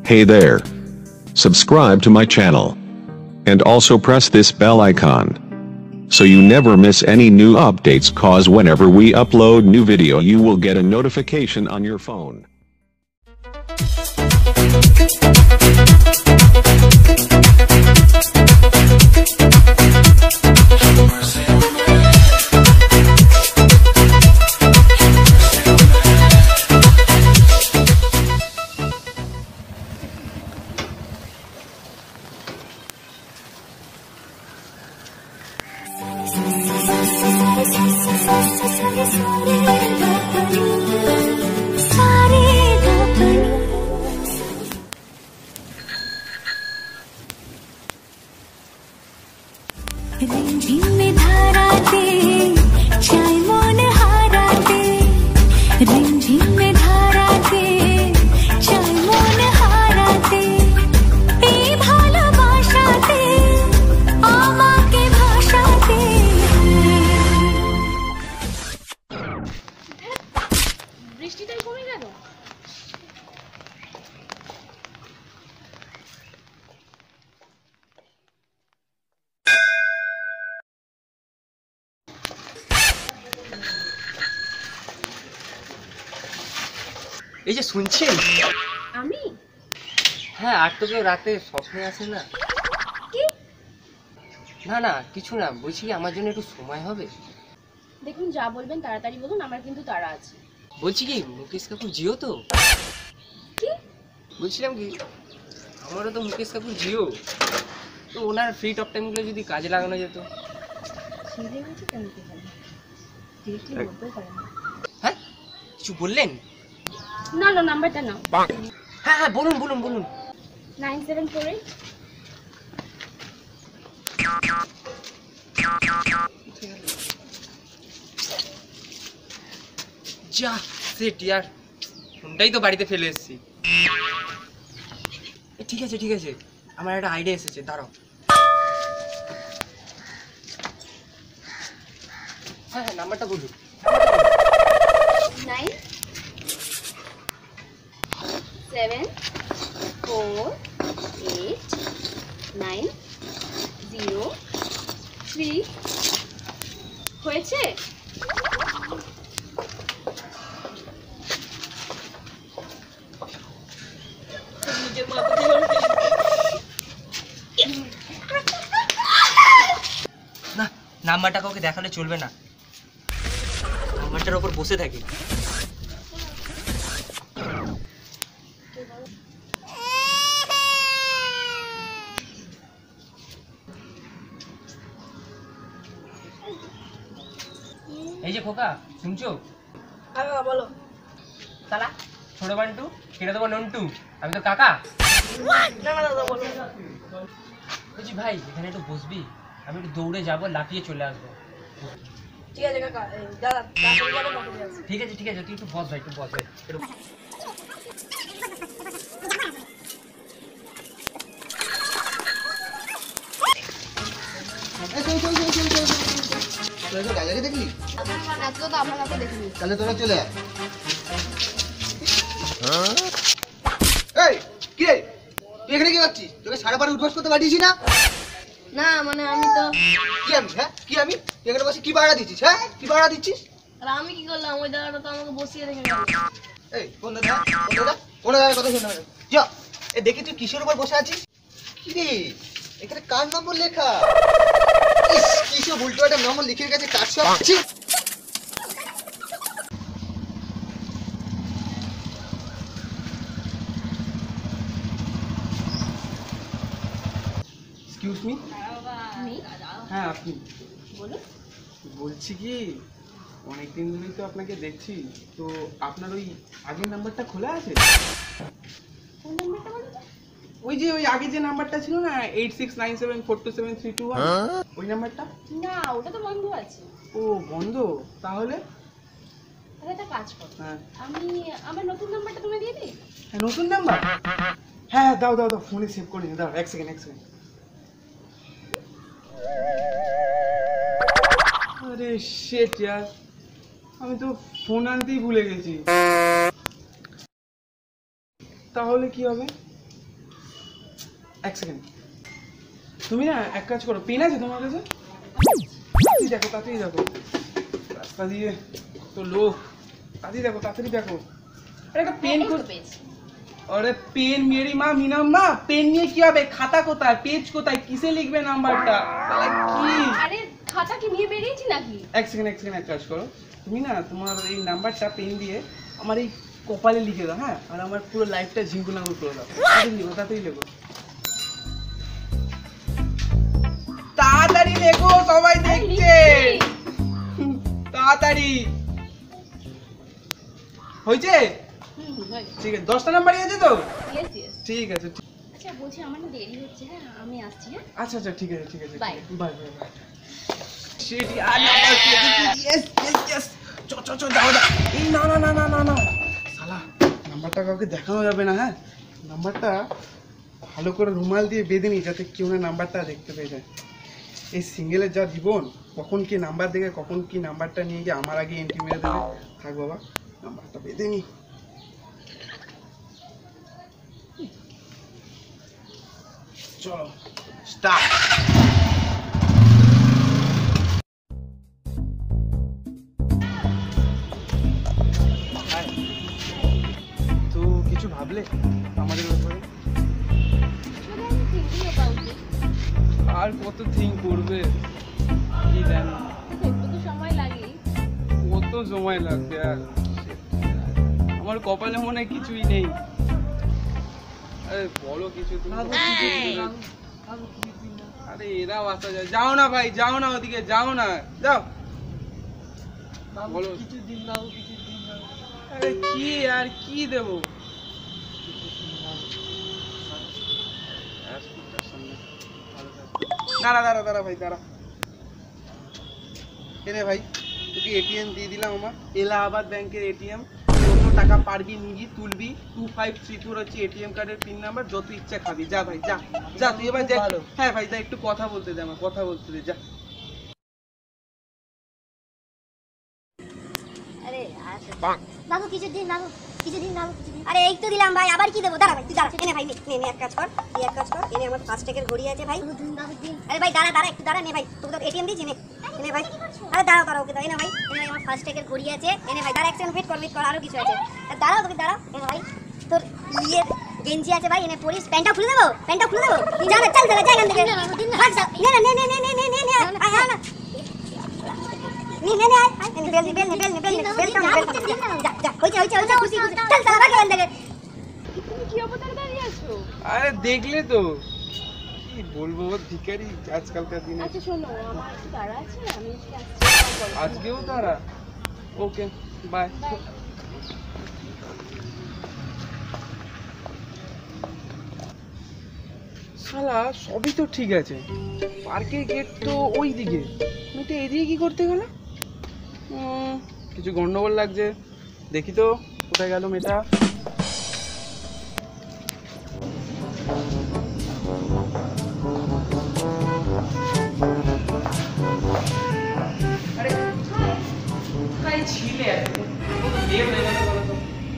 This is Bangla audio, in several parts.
Hey there. Subscribe to my channel. And also press this bell icon, so you never miss any new updates, cause whenever we upload new video you will get a notification on your phone. रिमझिम धाराते चाय मन हाराते रिमझिम धाराते चाय मन हाराते এই ভালোবাসাতে আমাকে ভাষাতে বৃষ্টিটাই কমে গেল। এই যে শুনছেন, আমি হ্যাঁ আর তো কেউ রাতে স্বপ্নে আসে না। কি? না না কিছু না, বলছি কি আমার জন্য একটু সময় হবে? দেখুন, যা বলবেন তাড়াতাড়ি বলুন, আমার কিন্তু তাড়া আছে। বলছি কি মুকেশ কাকুর জিও তো? কি বলছিলাম কি আমারও তো মুকেশ কাকুর জিও, তো ওনার ফ্রি টক টাইমগুলো যদি কাজে লাগানো যেত। ছেড়ে গেছে কেন কি বলে? দেখলে বলতেও পারে না। হ্যাঁ কিছু বললেন? না না, নাম্বারটা নাও। হ্যাঁ হ্যাঁ বলুন বলুন বলুন। 9748 যা সেট ইয়ার, ফোনটাই তো বাড়িতে ফেলে এসেছি। ঠিক আছে ঠিক আছে, আমার একটা আইডিয়া এসেছে, দাঁড়াও। হ্যাঁ হ্যাঁ নাম্বারটা বলুন। 9 7 4 8 9 0 3 হয়েছে? না, নাম্বারটা কাউকে দেখালে চলবে না, নাম্বারটার ওপর বসে থাকে। এই যে খোকা, শুনছো? হ্যাঁ বলো। তালা ছোট বান্টু, এটা তোমার নন্টু, আমি তো কাকা। না না দাদা বলো। বলছি ভাই এখানে একটু বসবি, আমি একটু দৌড়ে যাবো, লাফিয়ে চলে আসবো। ঠিক আছে কাকা, দাদা তাড়াতাড়ি যাবো, তাড়াতাড়ি আসবো। ঠিক আছে ঠিক আছে, তুই একটু বস ভাই, একটু বস ভাই একটু। দেখলি এত তো আমরা কাউকে দেখিনি। তাহলে তোরা চলে আয়। এই কি রে, তুই এখানে কি করছিস? তোকে সাড়ে পারে উঠবাস করতে পাঠিয়েছি না? না মানে আমি তো কি আমি, হ্যাঁ কি আমি? তুই এখানে বসে কি বাড়া দিচ্ছিস? হ্যাঁ কি বাড়া দিচ্ছিস? আর আমি কি করলাম? ওই দাদাটা তো আমাকে বসিয়ে রেখে গেল। এই কোন দাদা, কোন দাদা, কোন দাদার কথা শুনে না যা। এ দেখি তুই কিসের উপর বসে আছিস? কি রে এখানে কার নম্বর লেখা? ইস কিসব উল্টো একটা নম্বর লিখে গেছে, কার সব আছে? Excuse me. আমি হ্যাঁ আপনি? বলুন। বলছি কি অনেকদিন ধরেই তো আপনাকে দেখছি, তো আপনার ওই আগের নাম্বারটা খোলা আছে? কোন নাম্বারটা বলুন তো? ওই যে ওই আগে যে নাম্বারটা ছিল না 8697427321, ওই নাম্বারটা? না ওটা তো বন্ধ আছে। ও বন্ধ? তাহলে তাহলে একটা কাজ করো, হ্যাঁ আমি আমার নতুন নাম্বারটা তুমি দিয়ে দিই। হ্যাঁ, নতুন নাম্বার? হ্যাঁ দাও দাও দাও, ফোনে সেভ করে নিও, দাও এক সেকেন্ড এক সেকেন্ড। अरे शिट यार, আমি তো ফোন আনতেই ভুলে গেছি। তাহলে কি হবে? এক সেকেন্ড, তুমি না এক কাজ করো, পেন আছে তোমার কাছে? দেখো তাড়াতাড়ি দেখো, রাস্তা দিয়ে তো লোক, তাড়াতাড়ি দেখো তাড়াতাড়ি দেখো। আরে একটা পেন পেয়েছি। আরে পেন মেরি মা মিনাম মা, পেন নিয়ে কি হবে? খাতা কোথায়, পেজ কোথায়, কিসে লিখবে নাম্বারটা? কি আরে খাতা কি নিয়ে বেরিয়েছি নাকি? এক সেকেন্ড এক কাজ করো, তুমি না তোমার এই নাম্বারটা পেন দিয়ে আমার এই কপালে লিখে দাও, হ্যাঁ? আর আমার পুরো লাইফটা ঝিঙ্কুনাঙ্গুর করে দাও। তাড়াতাড়ি লেখো তাড়াতাড়ি লেখো, সবাই দেখছে, তাড়াতাড়ি। হয়েছে? ঠিক আছে, 10টা নাম্বারই আছে তো? ঠিক আছে। আচ্ছা বলছি আমার না দেরি হচ্ছে, হ্যাঁ আমি আসছি। হ্যাঁ আচ্ছা ঠিক আছে বাই বাই। শিট यार, নাম্বার ইয়েস চ দাও। এই না শালা, নাম্বারটা কাউকে দেখানো যাবে না, হ্যাঁ? নাম্বারটা ভালো করে রুমাল দিয়ে বেঁধে নি, যাতে কেউ না নাম্বারটা দেখতে পেয়ে যায়। এই সিঙ্গেলের যা জীবন, কখন কি নাম্বার দেখে কখন কি নাম্বারটা নিয়ে গিয়ে আমার আগে এন্ট্রি মেরে দেবে। থাক বাবা, নাম্বারটা বেঁধে নি। চলো স্টার্ট। তো কিছু ভাবলে আমাদের ব্যাপারে? আর কত থিঙ্ক করবে কি জানি, সময় লাগে। কত সময় লাগবে আর? আমার কপালে মনে হয় কিছুই নেই। আরে বলো কিছু তুমি। আরে এরাও আসা যায়, যাও না ভাই, যাও না ওদিকে, যাও না, যাও বলো কিছু দিন দাও। আরে কি আর কি দেবো? দাঁড়া ভাই, দাঁড়া। এনে ভাই, তোকে এটিএম দিয়ে দিলাম, আমার এলাহাবাদ ব্যাংকের এটিএম। যত টাকা পারবি নিবি, তুলবি। 2534 হচ্ছে এটিএম কার্ডের পিন নাম্বার, যত ইচ্ছা খাবি। যা ভাই, যা তুই এবার যা। হ্যাঁ ভাই, যা, একটু কথা বলতে দে, আমার কথা বলতে দে, যা। আরে বাবু কিছু দিন, আরে এই তো দিলাম ভাই, আবার কি দেবো? দাঁড়া ভাই, তুই দাঁড়া। এনে ভাই, নে এক কাজ কর, এনে আমার ফাস্ট্যাগের ঘড়ি আছে ভাই। আরে ভাই দাঁড়া একটু দাঁড়া, নে ভাই, তোকে তো এটিএম দিয়েছি, এনে ভাই। আরে দাঁড়াও ওকে দাও, এনে ভাই, আমার ফাস্ট্যাগের ঘড়ি আছে। এনে ভাই, দাঁড়া এক সেকেন্ড, ওয়েট কর, আরো কিছু আছে। দাঁড়াও তোকে, দাঁড়া। এনে ভাই, তোর ইয়ের গেঞ্জি আছে ভাই, এনে পরিস। প্যান্টটা খুলে দেবো? যা না, চল যা এখান থেকে। নে আরে দেখলে তো, কি বলবো, ভিখারি আজকালকার দিনে। আচ্ছা শোনো, আমার একটু তাড়া আছে না, আমি আজকেও তারা? Okay bye. শালা সবই তো ঠিক আছে, পার্কের গেট তো ওই দিকে, মেয়েটা এদিকে কি করতে গেল? কিছু গন্ডগোল লাগছে, দেখি তো কোথায় গেল মেয়েটা।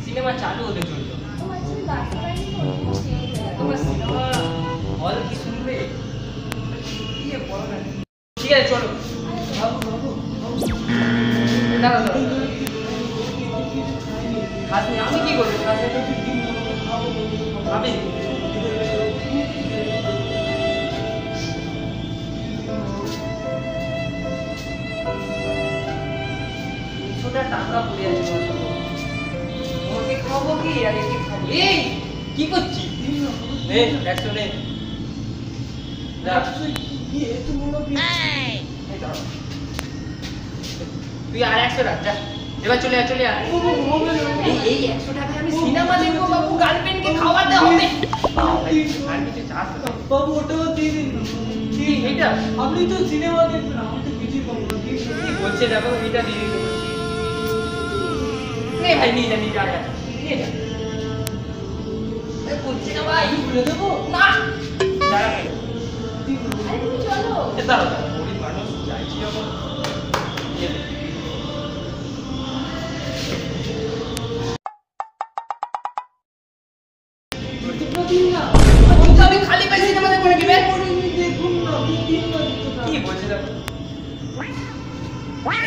সিনেমা চালু হতে চললো, তোমার সিনেমা হল কি শুনবে? ঠিক আছে চলো। আমি কি করবো? আমি টাকা পড়ে আছে, ওকে খাবো কি আর একে খাবো? এই কি করছিস? তুই আর 100 টাকা যা, এবার চলে আয়। এই 100 টাকায় আমি সিনেমা দেখবো বাবু, গার্লফ্রেন্ডকে খাওয়াতে হবে। আর কিছু চাস বাবু? ওটাও দিয়ে দিন। এইটা আপনি তো সিনেমা দেখবেন, আমি তো কিছুই পাবো না। কি বলছে দেখো, এটা দিয়ে দিন। ভাই নিয়ে যা, নিয়ে যা। বলছি না ভাই, বলে দেবো না। দাঁড়া ভাই, তুমি চলো। দাঁড়া, গরিব মানুষ চাইছি এখন। আমি খালি পাইছি না। এই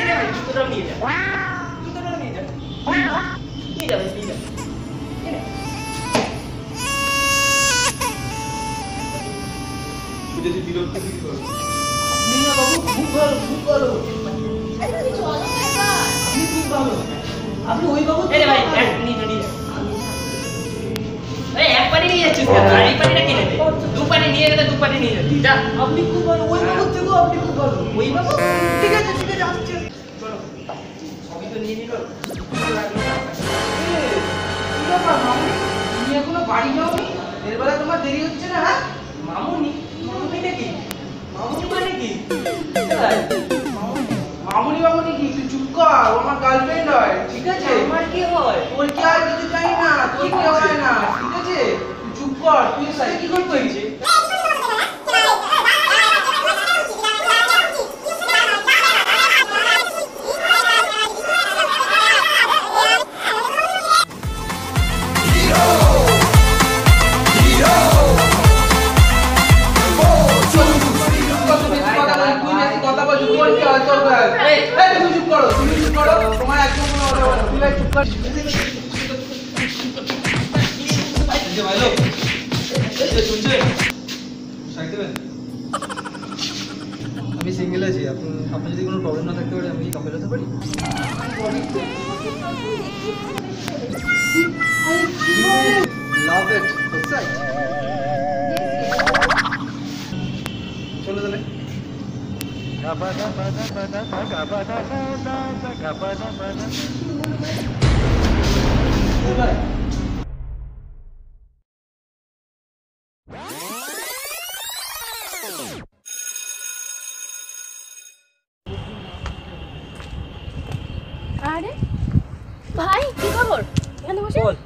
নে ভাই জুতোটাও নিয়ে যা জুতোটাও নিয়ে যা নিয়ে যা ভাই নিয়ে যা এই নে যদি বিরক্ত কি করো আপনি না বাবু খুব ভালো খুব ভালো আপনি খুব ভালো আপনি ওই বাবু এই রে ভাই এক নিয়ে যা এই এক পানি নিয়ে যাচ্ছিস কেন আর এই পানিটা কিনে দে দু পানি নিয়ে গেলে দু পানি নিয়ে যাচ্ছিস যা আপনি খুব ভালো ওই বাবু থেকে আপনি খুব ভালো ওই বাবু ঠিক আছে আসছে চলো সবই তো নিয়ে নিল কি ব্যাপার মামুনি তুমি এখনো বাড়ি যাওনি এর বেলা তোমার দেরি হচ্ছে না হ্যাঁ মামুনি মামুনি নাকি মামুনি মানে কি মামুনি মামুনি কি তুই চুপ কর ও আমার গার্লফ্রেন্ড হয় ঠিক আছে আমার কি হয় তোর কি আর কিছু চাই না তোর কি হয় না ঠিক আছে তুই চুপ কর তুই এর সাথে কি করছিস আমি সিঙ্গেল আছি আপনার যদি কোনো প্রবলেম না থাকতে পারে আমি কি কাপল হতে পারি লাভ ইট রাইট চলো তাহলে আরে ভাই কি খবর এখানে বসে বল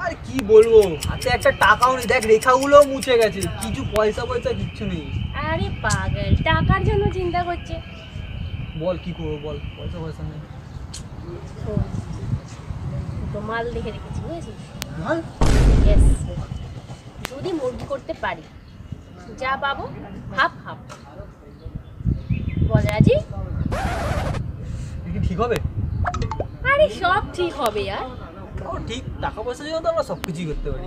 আর কি বলবো হাতে একটা টাকাও নেই দেখ রেখাগুলো মুছে গেছে কিছু পয়সা কিচ্ছু নেই আরে পাগল টাকার জন্য চিন্তা করছে বল কি করবো বল পয়সা নেই তো মাল দেখে রেখেছি বুঝেছিস মাল ইয়েস যদি মুরগি করতে পারি যা পাবো হাফ হাফ বল রাজি কি ঠিক হবে আরে সব ঠিক হবে यार ও ঠিক টাকা পয়সা দিয়ে তো আমরা সবকিছুই করতে পারি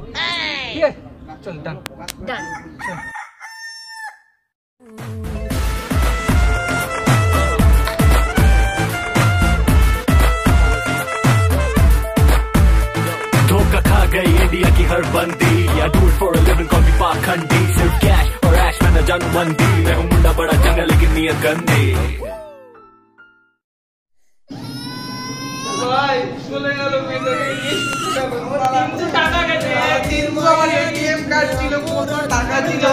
ঠিক আছে চল ডান ডান धोखा खा गई इंडिया की हर बंदी या do it for a living call मी पाखंडी सिर्फ कैश और ऐश में न जानू मंदी मैं हूँ मुंडा बड़ा चंगा लेकिन नियत गंदी ভাই চলে গেল টাকা গেছে 300 আমার এটিএম কার্ড ছিল কত টাকা ছিল